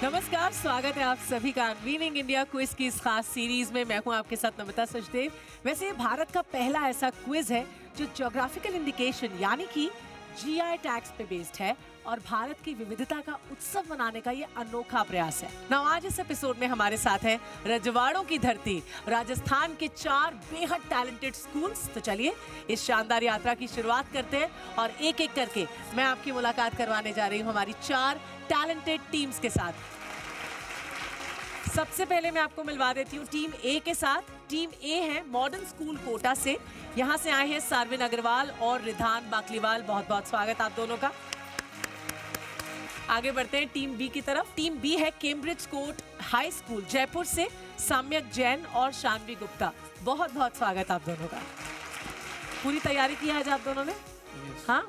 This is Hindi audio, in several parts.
नमस्कार, स्वागत है आप सभी का अनवीलिंग इंडिया क्विज की इस खास सीरीज में। मैं हूं आपके साथ नमिता सचदेव। वैसे ये भारत का पहला ऐसा क्विज है जो ज्योग्राफिकल इंडिकेशन यानी कि जीआई टैग्स पे बेस्ड है और भारत की विविधता का उत्सव मनाने का ये अनोखा प्रयास है। नाउ आज इस एपिसोड में हमारे साथ है रजवाड़ों की धरती राजस्थान के 4 बेहद टैलेंटेड स्कूल्स। तो चलिए इस शानदार यात्रा की शुरुआत करते हैं और एक एक करके मैं आपकी मुलाकात करवाने जा रही हूँ हमारी 4 टैलेंटेड टीम्स के साथ। सबसे पहले मैं आपको मिलवा देती हूँ टीम ए के साथ। टीम ए है मॉडर्न स्कूल कोटा से। यहाँ से आए हैं सारविन अग्रवाल और रिधान बाकलीवाल। बहुत बहुत स्वागत आप दोनों का। आगे बढ़ते हैं टीम बी की तरफ। टीम बी है Cambridge court high school Jaipur से सम्यक जैन और शानवी गुप्ता। बहुत बहुत स्वागत आप दोनों का। पूरी तैयारी की है आज आप दोनों ने? हाँ,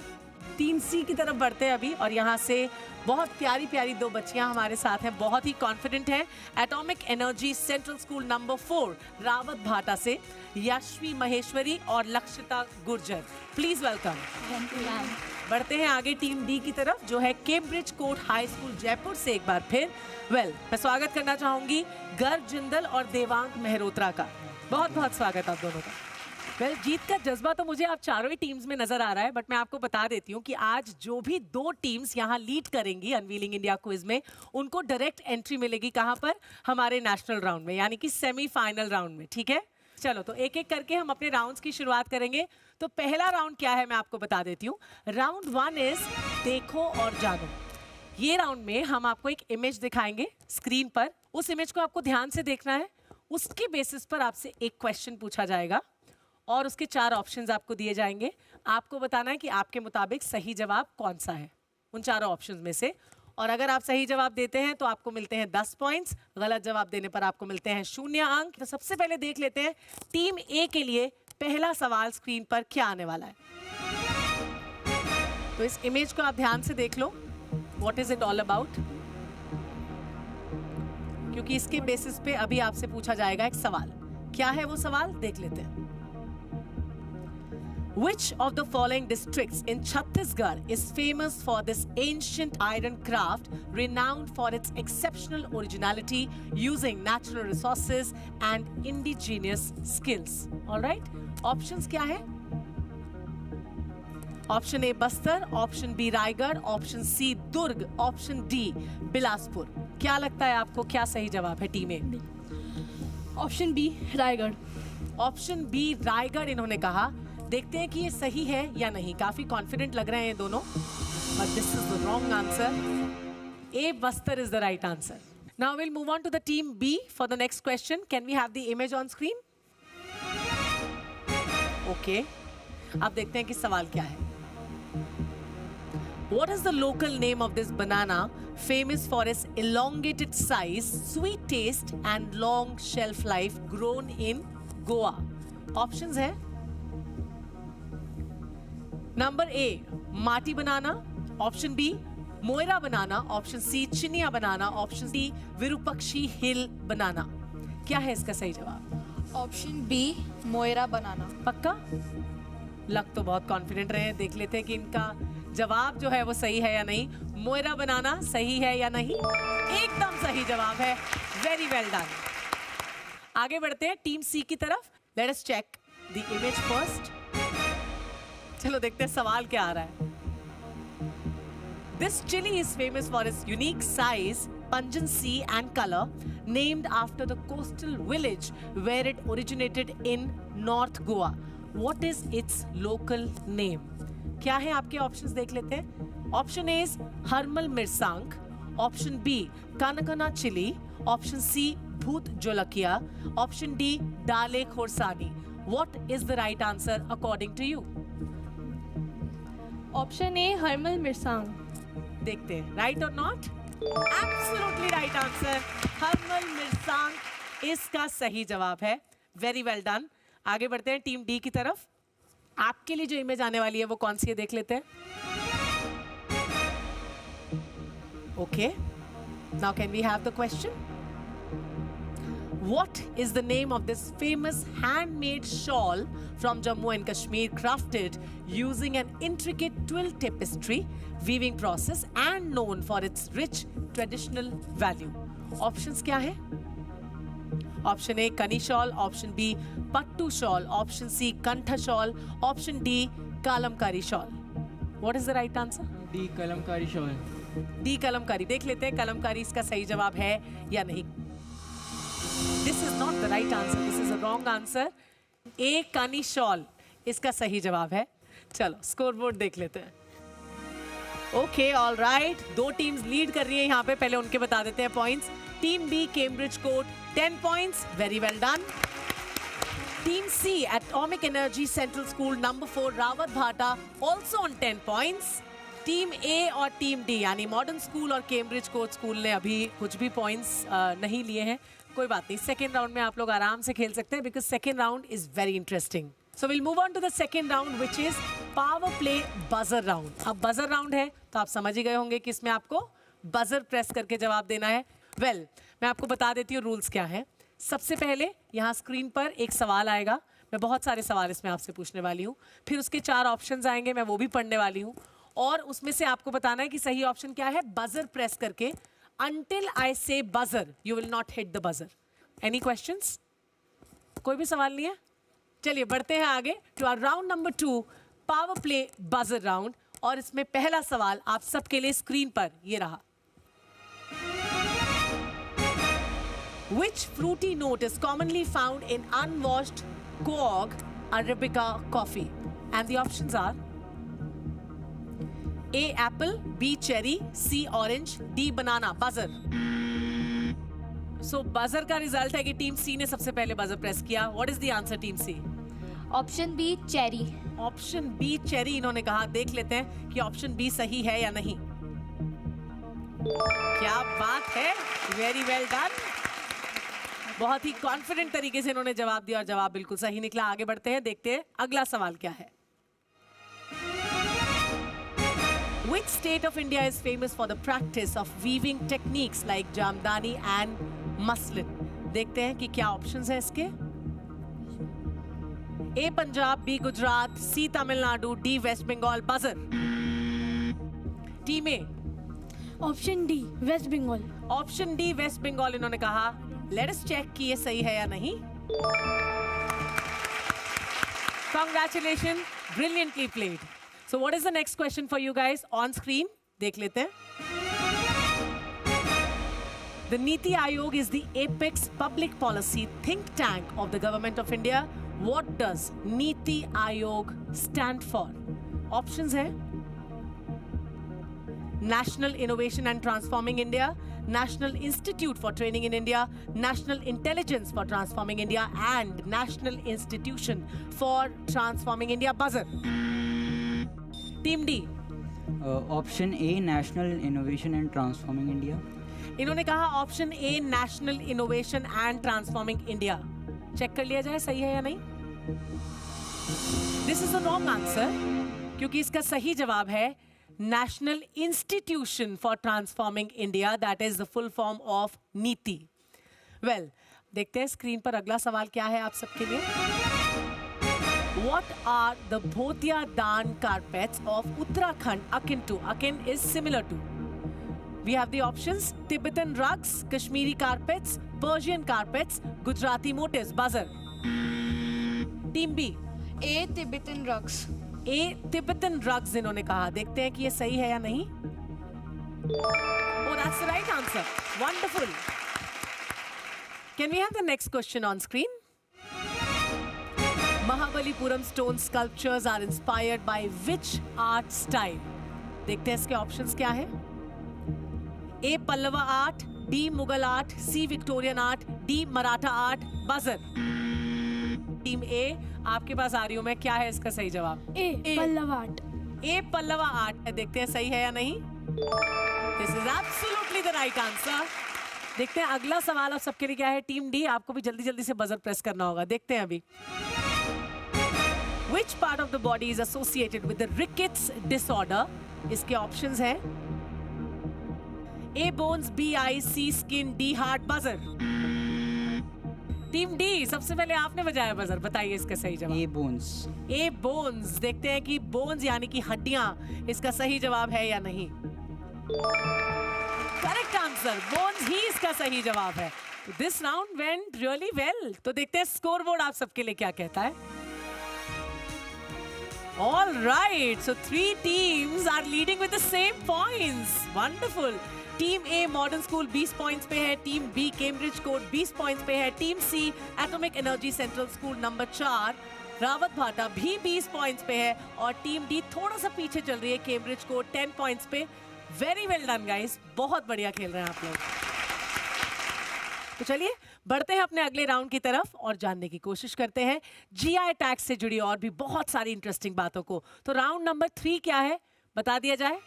टीम सी की तरफ बढ़ते हैं अभी और यहाँ से बहुत प्यारी प्यारी 2 बच्चियां हमारे साथ हैं, बहुत ही कॉन्फिडेंट हैं। Atomic energy central school number 4 Rawat भाटा से यशवी महेश्वरी और लक्षिता गुर्जर। Please welcome. बढ़ते हैं आगे टीम डी की तरफ जो है Cambridge court high school Jaipur से एक बार फिर मैं स्वागत करना चाहूंगी गर्व जिंदल और देवांग मेहरोत्रा का। बहुत बहुत स्वागत आप दोनों का। जीत का जज्बा तो मुझे आप चारों ही टीम्स में नजर आ रहा है, बट मैं आपको बता देती हूँ कि आज जो भी 2 टीम्स यहाँ लीड करेंगी अनवीलिंग इंडिया क्विज में उनको डायरेक्ट एंट्री मिलेगी। कहाँ पर? हमारे नेशनल राउंड में, यानी कि सेमीफाइनल राउंड में। ठीक है, चलो तो एक एक करके हम अपने राउंड्स की शुरुआत करेंगे। तो पहला राउंड क्या है मैं आपको बता देती हूँ। राउंड 1 इज देखो और जानो। ये राउंड में हम आपको एक इमेज दिखाएंगे स्क्रीन पर। उस इमेज को आपको ध्यान से देखना है। उसके बेसिस पर आपसे एक क्वेश्चन पूछा जाएगा और उसके 4 ऑप्शंस आपको दिए जाएंगे। आपको बताना है कि आपके मुताबिक सही जवाब कौन सा है उन 4 ऑप्शंस में से। और अगर आप सही जवाब देते हैं तो आपको मिलते हैं 10 पॉइंट्स, गलत जवाब देने पर आपको मिलते हैं 0 अंक। तो सबसे पहले देख लेते हैं टीम ए के लिए पहला सवाल स्क्रीन पर क्या आने वाला है। तो इस इमेज को आप ध्यान से देख लो। What is it all about? क्योंकि इसके बेसिस पे अभी आपसे पूछा जाएगा एक सवाल। क्या है वो सवाल, देख लेते हैं। Which of the following districts in Chhattisgarh is famous for this ancient iron craft renowned for its exceptional originality using natural resources and indigenous skills? All right, options क्या है? Option A Bastar, Option B Raigarh, Option C Durg, Option D Bilaspur. क्या लगता है आपको क्या सही जवाब है टीम ए? Option B Raigarh. Option B Raigarh इन्होंने कहा। देखते हैं कि ये सही है या नहीं। काफी कॉन्फिडेंट लग रहे हैं ये दोनों, but this is the wrong answer. A Bastar is the right answer. Now will move on to the team B for the next question. Can we have the image on screen? Okay, अब देखते हैं कि सवाल क्या है। What is the local name of this banana famous for its elongated size, sweet taste and long shelf life grown in Goa? Options है नंबर ए माटी बनाना, ऑप्शन बी मोयरा बनाना, ऑप्शन सी चिनिया बनाना, ऑप्शन डी विरूपक्षी हिल बनाना। क्या है इसका सही जवाब? ऑप्शन बी मोयरा बनाना। पक्का? लग तो बहुत कॉन्फिडेंट रहे हैं। देख लेते हैं कि इनका जवाब जो है वो सही है या नहीं। मोयरा बनाना सही है या नहीं? एकदम सही जवाब है। Very well done. आगे बढ़ते हैं टीम सी की तरफ। Let us check the image first. चलो देखते हैं सवाल क्या आ रहा है। This chili is famous for its unique size, pungency and color, named after the coastal village where it originated in North Goa. What is its local name? क्या है आपके ऑप्शंस देख लेते हैं। Option A Harmal Mirsang, option B Kankana chilli, option C Bhut Jolokia, option D Dalle Khorsani. What is the right answer according to you? Option A Harmal Mirsang. देखते हैं राइट और not. Absolutely right answer. Harmal Mirsang इसका सही जवाब है। Very well done. आगे बढ़ते हैं टीम डी की तरफ। आपके लिए जो इमेज आने वाली है वो कौन सी है देख लेते हैं। Okay, now can we have the question. What is the name of this famous handmade shawl from Jammu and Kashmir crafted using an intricate twill tapestry weaving process and known for its rich traditional value? Options क्या है? Option A kani shawl, option B pattu shawl, option C kantha shawl, option D kalamkari shawl. What is the right answer? D Kalamkari shawl. D Kalamkari. देख लेते हैं कलमकारी इसका सही जवाब है या नहीं। This is not the right answer, this is a wrong answer. A Kani shawl इसका सही जवाब है। चलो स्कोर बोर्ड देख लेते हैं। Okay all right, 2 teams lead कर रही है यहाँ पे, पहले उनके बता देते हैं points. Team B Cambridge Court 10 points, very well done. Team C atomic energy central school number 4 Rawat Bhata also on 10 points. Team A और टीम डी यानी मॉडर्न स्कूल और कैम्ब्रिज कोर्ट स्कूल ने अभी कुछ भी पॉइंट्स नहीं लिए हैं। कोई बात नहीं, सेकेंड राउंड में आप लोग आराम से खेल सकते हैं because second round is very interesting. So will move on to the second round which is power play buzzer round. अब बजर राउंड है तो आप समझ ही गए होंगे कि इसमें आपको बजर प्रेस करके जवाब देना है। वेल, मैं आपको बता देती हूँ रूल्स क्या है। सबसे पहले यहाँ स्क्रीन पर एक सवाल आएगा, मैं बहुत सारे सवाल इसमें आपसे पूछने वाली हूँ, फिर उसके 4 ऑप्शंस आएंगे, मैं वो भी पढ़ने वाली हूँ और उसमें से आपको बताना है कि सही ऑप्शन क्या है। बजर प्रेस करके until I say buzzer you will not hit the buzzer. Any questions? कोई भी सवाल नहीं है? चलिए बढ़ते हैं आगे to our round number 2 power play buzzer round और इसमें पहला सवाल आप सबके लिए स्क्रीन पर ये रहा। Which fruity note is commonly found in unwashed Coag Arabica coffee? And the options are A apple, B cherry, C orange, D banana. Buzzer. So buzzer का रिजल्ट है कि टीम सी ने सबसे पहले बजर प्रेस किया। What is the answer team C? Option B cherry. Option B cherry इन्होंने कहा। देख लेते हैं कि ऑप्शन बी सही है या नहीं। क्या बात है, वेरी वेल डन। बहुत ही कॉन्फिडेंट तरीके से इन्होंने जवाब दिया और जवाब बिल्कुल सही निकला। आगे बढ़ते हैं, देखते हैं अगला सवाल क्या है। Which state of India is famous for the practice of weaving techniques like jamdani and muslin? देखते हैं कि क्या ऑप्शंस हैं इसके। A Punjab, B Gujarat, C Tamil Nadu, D West Bengal. Buzzer. Team A option D West Bengal. Option D West Bengal इन्होंने कहा। लेट अस चेक कि ये सही है या नहीं। Congratulations, brilliantly played. So what is the next question for you guys on screen? देख लेते हैं। The Niti Aayog is the apex public policy think tank of the government of India. What does Niti Aayog stand for? Options है National Innovation and Transforming India, National Institute for Training in India, National Intelligence for Transforming India, and National Institution for Transforming India. Buzzer. Team D. Option A national innovation and transforming India. इन्होंने कहा option A national innovation and transforming India. Check कर लिया जाए सही है या नहीं। This is a wrong answer क्योंकि इसका सही जवाब है national institution for transforming India, that is the full form of NITI. Well, देखते हैं स्क्रीन पर अगला सवाल क्या है आप सबके लिए। What are the Bhotia Dan carpets of Uttarakhand akin to? Akin is similar to. We have the options Tibetan rugs, Kashmiri carpets, Persian carpets, Gujarati motifs. Buzzer. Team B. A Tibetan rugs. A Tibetan rugs इन्होंने कहा। देखते हैं कि ये सही है या नहीं। Oh, that's the right answer. Wonderful. Can we have the next question on screen? Mahabalipuram stone sculptures are inspired by which art style? देखते हैं इसके ऑप्शंस क्या है। A Pallava art, D Mughal art, C Victorian art, D Maratha art. Buzzer. Team A आपके पास आ रही हूं मैं, क्या है इसका सही जवाब? ए पल्लव आर्ट। ए पल्लवा आर्ट है। देखते हैं सही है या नहीं। This is absolutely the right answer. देखते हैं अगला सवाल आप सबके लिए क्या है। टीम डी आपको भी जल्दी जल्दी से बजर प्रेस करना होगा। देखते हैं अभी। Which part of the body is associated with the rickets disorder? इसके ऑप्शंस हैं A bones, B eyes, C skin, D heart. Buzzer. Team D, सबसे पहले आपने बजाया बजर, बताइए इसका सही जवाब। A bones. A bones. देखते हैं कि बोन्स यानी कि हड्डियां इसका सही जवाब है या नहीं। करेक्ट आंसर, बोन्स ही इसका सही जवाब है। This round went really well. तो देखते हैं स्कोर बोर्ड आप सबके लिए क्या कहता है। All right, so 3 teams are leading with the same points. Wonderful. Team A modern school 20 points पे है, team B Cambridge Court 20 points पे है, team C atomic energy central school number 4 Rawat Bhata भी 20 पॉइंट्स पे है, और टीम डी थोड़ा सा पीछे चल रही है कैम्ब्रिज कोर्ट 10 पॉइंट्स पे। वेरी वेल डन गाइस, बहुत बढ़िया खेल रहे हैं आप लोग। तो चलिए बढ़ते हैं अपने अगले राउंड की तरफ और जानने की कोशिश करते हैं जीआई टैक्स से जुड़ी और भी बहुत सारी इंटरेस्टिंग बातों को। तो राउंड नंबर 3 क्या है बता दिया जाए।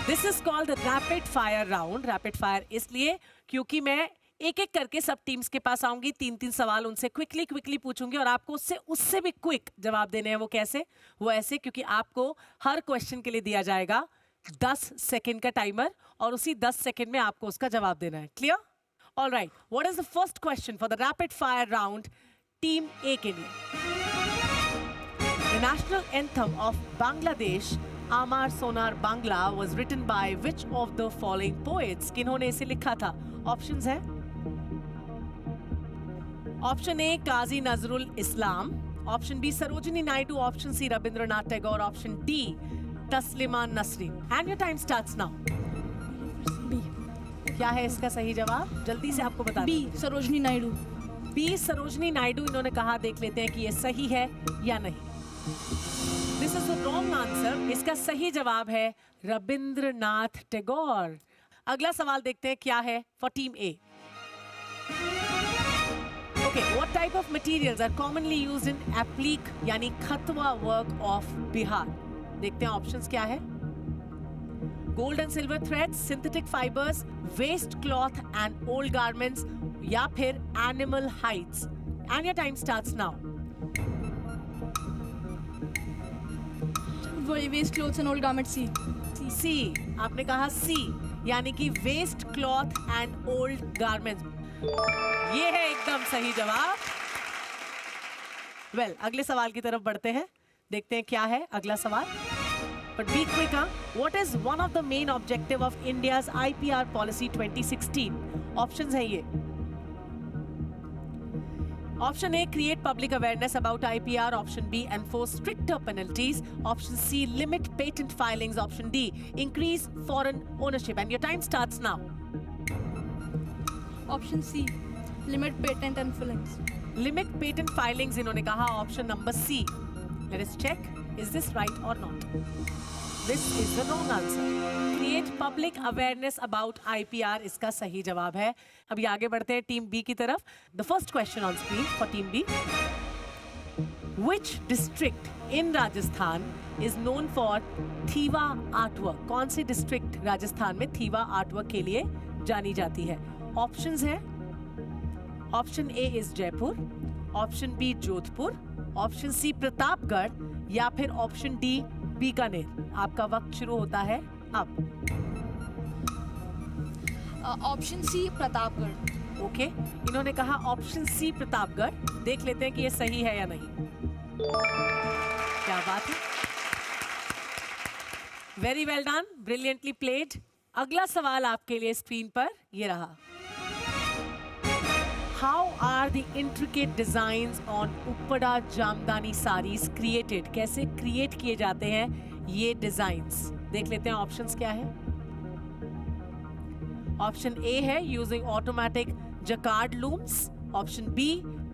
This is called the rapid fire round. Rapid fire इसलिए क्योंकि मैं एक एक करके सब टीम्स के पास आऊंगी, 3-3 सवाल उनसे क्विकली पूछूंगी और आपको उससे भी क्विक जवाब देने हैं। वो कैसे? वो ऐसे क्योंकि आपको हर क्वेश्चन के लिए दिया जाएगा 10 सेकेंड का टाइमर और उसी 10 सेकेंड में आपको उसका जवाब देना है। Clear? All right, what is the first question for the rapid fire round team A के लिए? The national anthem of Bangladesh, Amar Sonar Bangla, was written by which of the following poets? किन्होंने इसे लिखा था? Options है। Option A Qazi Nazrul Islam, Option B Sarojini Naidu, Option C Rabindranath Tagore, Option D Taslima Nasreen. And your time starts now. क्या है इसका सही जवाब? जल्दी से आपको बता बी सरोजनी नायडू। बी सरोजनी नायडू इन्होंने कहा। देख लेते हैं कि ये सही है या नहीं। This is the wrong answer. इसका सही जवाब है रविंद्रनाथ टैगोर। अगला सवाल देखते हैं क्या है for team A. Okay, what type of materials are commonly used in applique यानी खतवा वर्क ऑफ बिहार? देखते हैं ऑप्शंस क्या है। Gold and silver threads, synthetic fibres, waste cloth and old garments, या फिर animal hides. And your time starts now. Waste cloths and old garments. C, आपने कहा सी, यानी कि waste cloth and old garments. ये है एकदम सही जवाब। वेल, अगले सवाल की तरफ बढ़ते हैं, देखते हैं क्या है अगला सवाल। But be quick, huh? What is one of the main objective of India's IPR policy 2016? Options है ये। Option A, create public awareness about IPR. Option B, enforce stricter penalties. Option C, limit patent filings. Option D, increase foreign ownership. And your time starts now. Option C, limit patent and filings. Limit patent filings इन्होंने कहा। Option number C. Let us check. Is this right or not? This is the wrong answer. Create public awareness about IPR इसका सही जवाब है। अभी आगे बढ़ते हैं टीम बी की तरफ। The first question on screen for team B. Which district in Rajasthan is known for Thewa artwork? कौन सी डिस्ट्रिक्ट राजस्थान में थीवा आर्टवर्क के लिए जानी जाती है? ऑप्शंस है। Option A is Jaipur, option B Jodhpur, option C Pratapgarh, या फिर ऑप्शन डी बीकानेर। आपका वक्त शुरू होता है अब। Option C Pratapgarh. ओके, इन्होंने कहा ऑप्शन सी प्रतापगढ़। देख लेते हैं कि ये सही है या नहीं। क्या बात है, very well done, brilliantly played. अगला सवाल आपके लिए स्क्रीन पर ये रहा। How are the intricate designs on Uppada Jamdani sarees created? कैसे क्रिएट किए जाते हैं ये डिजाइन्स? देख लेते हैं ऑप्शंस क्या है। ऑप्शन ए है using automatic jacquard looms, option B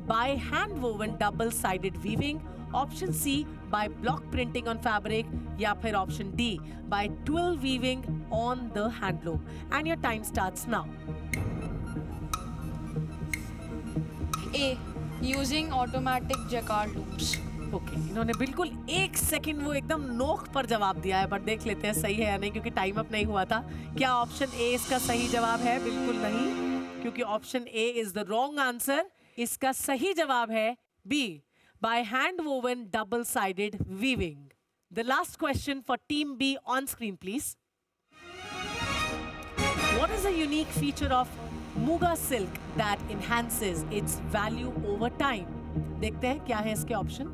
by hand woven double sided weaving, option C by block printing on fabric, या फिर option D by twill weaving on the handloom. And your time starts now. A, using automatic jacquard loops. Okay, इन्होंने बिल्कुल 1 सेकंड वो एकदम नोक पर जवाब दिया है, बट देख लेते हैं सही है या नहीं क्योंकि टाइम अप नहीं हुआ था। क्या ऑप्शन ए इसका सही जवाब है? बिल्कुल नहीं, क्योंकि option A is the wrong answer. इसका सही जवाब है B, by hand woven double sided weaving. The last question for team B on screen please. What is a unique feature of Muga silk that enhances its value over time? देखते हैं क्या है इसके ऑप्शन.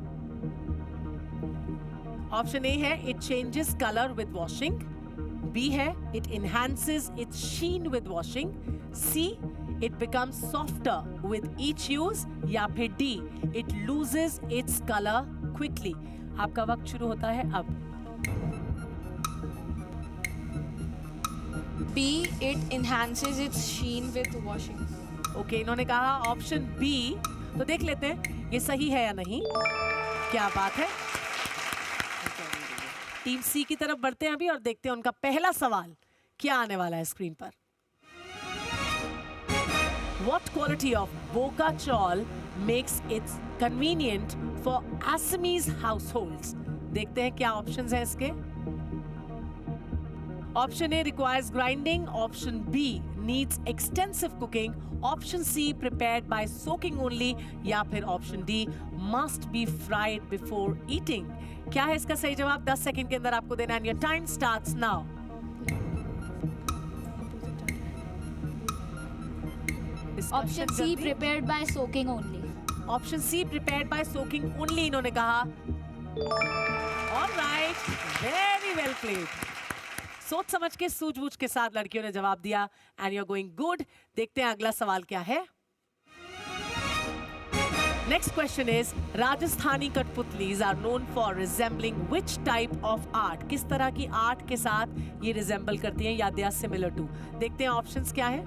ऑप्शन ए है it changes colour with washing. B है it enhances its sheen with washing. C it becomes softer with each use. या फिर D it loses its color quickly. आपका वक्त शुरू होता है अब. B. It enhances its sheen with washing. Okay, इन्होंने कहा ऑप्शन बी. तो देख लेते हैं ये सही है या नहीं. क्या बात है. टीम सी की तरफ बढ़ते हैं अभी और देखते हैं उनका पहला सवाल क्या आने वाला है स्क्रीन पर. What quality of Boca Chawl makes it convenient for Assamese households? देखते हैं क्या ऑप्शंस हैं इसके. Option A requires grinding. Option B needs extensive cooking. Option C prepared by soaking only. या फिर option D must be fried before eating. क्या है इसका सही जवाब? 10 सेकंड के अंदर आपको देना है. Your time starts now. Option C prepared by soaking only. Option C prepared by soaking only इन्होंने कहा. Alright, very well played. सोच समझ के सूझबूझ के साथ लड़कियों ने जवाब दिया and you're going good. देखते हैं अगला सवाल क्या है. Next question is Rajasthani Kathputlis are known for resembling which type of art? किस तरह की आर्ट के साथ ये resemble करती हैं या they are similar to? देखते हैं ऑप्शंस क्या है.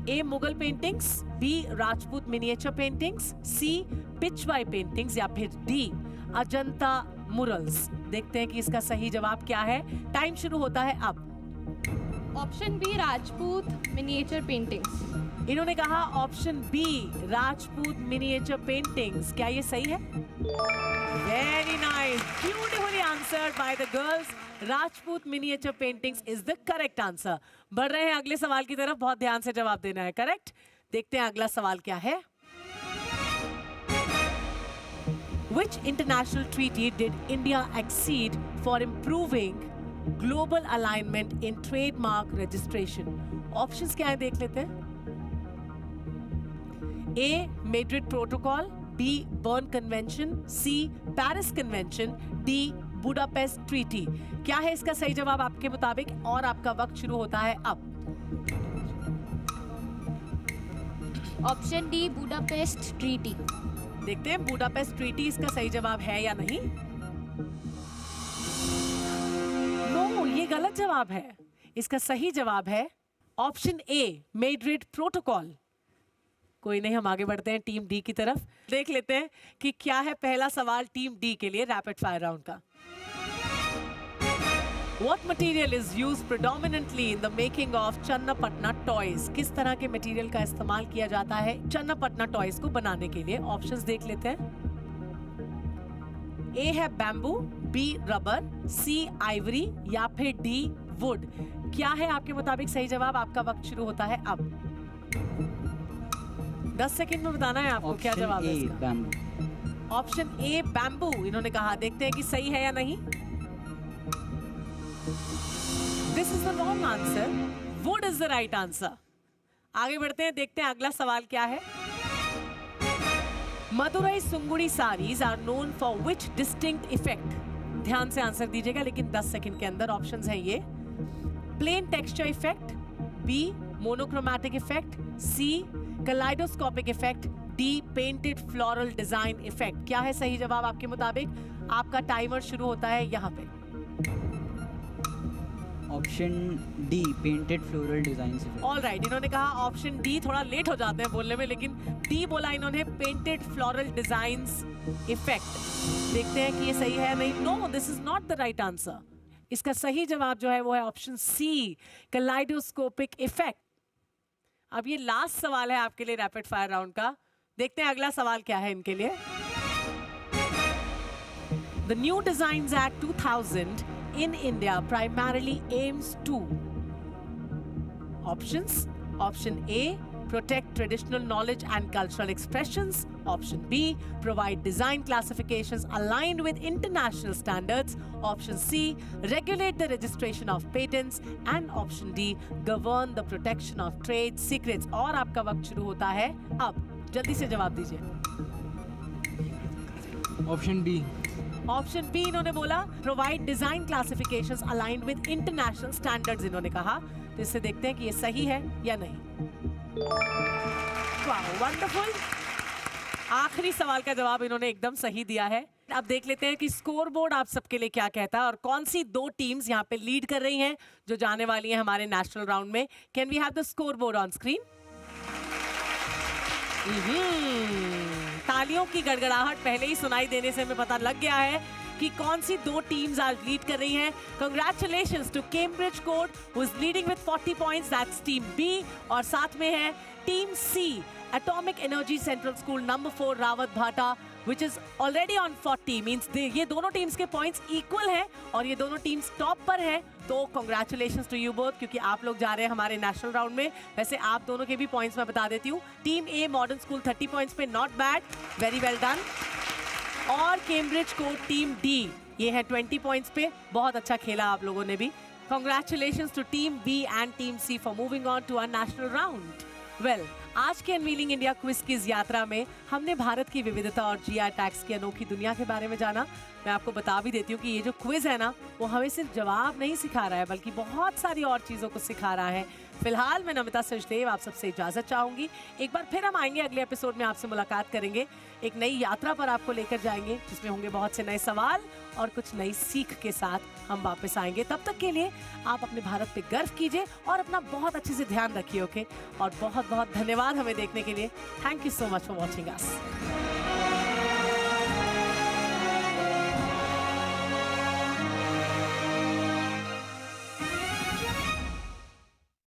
A. Mughal paintings. B. Rajput miniature paintings. C. Pichwai paintings. या फिर D. अजंता मुरल्स. देखते हैं कि इसका सही जवाब क्या है. टाइम शुरू होता है अब. Option B Rajput miniature paintings. इन्होंने कहा option B Rajput miniature paintings. क्या ये सही है? Very nice, beautifully answered by the girls. Rajput miniature paintings is the correct answer. बढ़ रहे हैं अगले सवाल की तरफ. बहुत ध्यान से जवाब देना है. करेक्ट. देखते हैं अगला सवाल क्या है. Which international treaty did India accede for improving global alignment in trademark registration? Options क्या है देख लेते हैं. A. Madrid Protocol. B. Bern Convention. C. Paris Convention. D. Budapest Treaty. क्या है इसका सही जवाब आपके मुताबिक? और आपका वक्त शुरू होता है अब. Option D Budapest treaty. देखते हैं बुडापेस्ट ट्रीटी इसका सही जवाब है या नहीं. नो, ये गलत जवाब है. इसका सही जवाब है ऑप्शन ए मैड्रिड प्रोटोकॉल. कोई नहीं, हम आगे बढ़ते हैं टीम डी की तरफ. देख लेते हैं कि क्या है पहला सवाल टीम डी के लिए रैपिड फायर राउंड का. What material is used predominantly in the making of Channapatna toys? किस तरह के मटेरियल का इस्तेमाल किया जाता है चन्नापटना टॉयज को बनाने के लिए? ऑप्शंस देख लेते हैं. ए है bamboo. B rubber. C ivory. या फिर डी वुड. क्या है आपके मुताबिक सही जवाब? आपका वक्त शुरू होता है अब. 10 सेकंड में बताना है आपको क्या जवाब है इसका. ऑप्शन ए बैम्बू इन्होंने कहा. देखते हैं कि सही है या नहीं. This is the wrong answer. Wood is the right answer. आगे बढ़ते हैं, देखते हैं अगला सवाल क्या है. Madurai सुंगुड़ी saris are known for which distinct effect? ध्यान से आंसर दीजिएगा लेकिन 10 सेकंड के अंदर. ऑप्शंस हैं ये. Plain texture effect. B monochromatic effect. C kaleidoscopic effect. D painted floral design effect. क्या है सही जवाब आपके मुताबिक? आपका टाइमर शुरू होता है यहाँ पे. Option D painted floral design. All right, इन्होंने कहा ऑप्शन डी. थोड़ा लेट हो जाते हैं बोलने में लेकिन डी बोला इन्होंने. Painted floral designs effect. देखते हैं कि ये सही है नहीं. No, this is not the right answer. इसका सही जवाब जो है वो है ऑप्शन सी कलाइडोस्कोपिक इफेक्ट. अब ये लास्ट सवाल है आपके लिए रैपिड फायर राउंड का. देखते हैं अगला सवाल क्या है इनके लिए. The new designs act 2000 in India primarily aims to. Options. Option A protect traditional knowledge and cultural expressions. Option B, provide design classifications aligned with international standards. Option C, regulate the registration of patents. And option D, govern the protection of trade secrets. और आपका वक्त शुरू होता है अब, जल्दी से जवाब दीजिए। Option B. ऑप्शन बी इन्होंने बोला, provide design classifications aligned with international standards इन्होंने कहा। तो इससे देखते हैं कि ये सही है या नहीं। वाह, वंडरफुल। आखिरी सवाल का जवाब इन्होंने एकदम सही दिया है। अब देख लेते हैं कि स्कोर बोर्ड आप सबके लिए क्या कहता है और कौन सी दो टीम्स यहाँ पे लीड कर रही हैं जो जाने वाली हैं हमारे नेशनल राउंड में। Can we have the score board on screen? तालियों की गड़गड़ाहट पहले ही सुनाई देने से हमें पता लग गया है कि कौन सी दो टीम्स आज लीड कर रही हैं। Congratulations to Cambridge Court who is leading with 40 points, that's team B. और साथ में है team C, atomic energy central school number 4 Rawat Bhata, which is already on 40, means ये दोनों टीम्स के पॉइंट्स इक्वल हैं और ये दोनों टीम्स टॉप पर हैं। तो कांग्रेचुलेशंस टू यू बोथ, क्योंकि आप लोग जा रहे हैं हमारे नेशनल राउंड में। वैसे आप दोनों के भी पॉइंट्स मैं बता देती हूँ। Team A modern school 30 points पे, not bad, very well done. और कैम्ब्रिज कोर्ट टीम डी ये है 20 पॉइंट्स पे, बहुत अच्छा खेला आप लोगों ने भी। Congratulations to team B and team C for moving on to our national round. Well, आज के अनवीलिंग इंडिया क्विज की इस यात्रा में हमने भारत की विविधता और जीआई टैग्स की अनोखी दुनिया के बारे में जाना। मैं आपको बता भी देती हूँ कि ये जो क्विज है ना, वो हमें सिर्फ जवाब नहीं सिखा रहा है बल्कि बहुत सारी और चीज़ों को सिखा रहा है। फिलहाल मैं नमिता सचदेव आप सबसे इजाजत चाहूंगी। एक बार फिर हम आएंगे अगले एपिसोड में, आपसे मुलाकात करेंगे, एक नई यात्रा पर आपको लेकर जाएंगे जिसमें होंगे बहुत से नए सवाल और कुछ नई सीख के साथ हम वापस आएंगे। तब तक के लिए आप अपने भारत पे गर्व कीजिए और अपना बहुत अच्छे से ध्यान रखिए, ओके? और बहुत बहुत धन्यवाद हमें देखने के लिए। Thank you so much for watching us.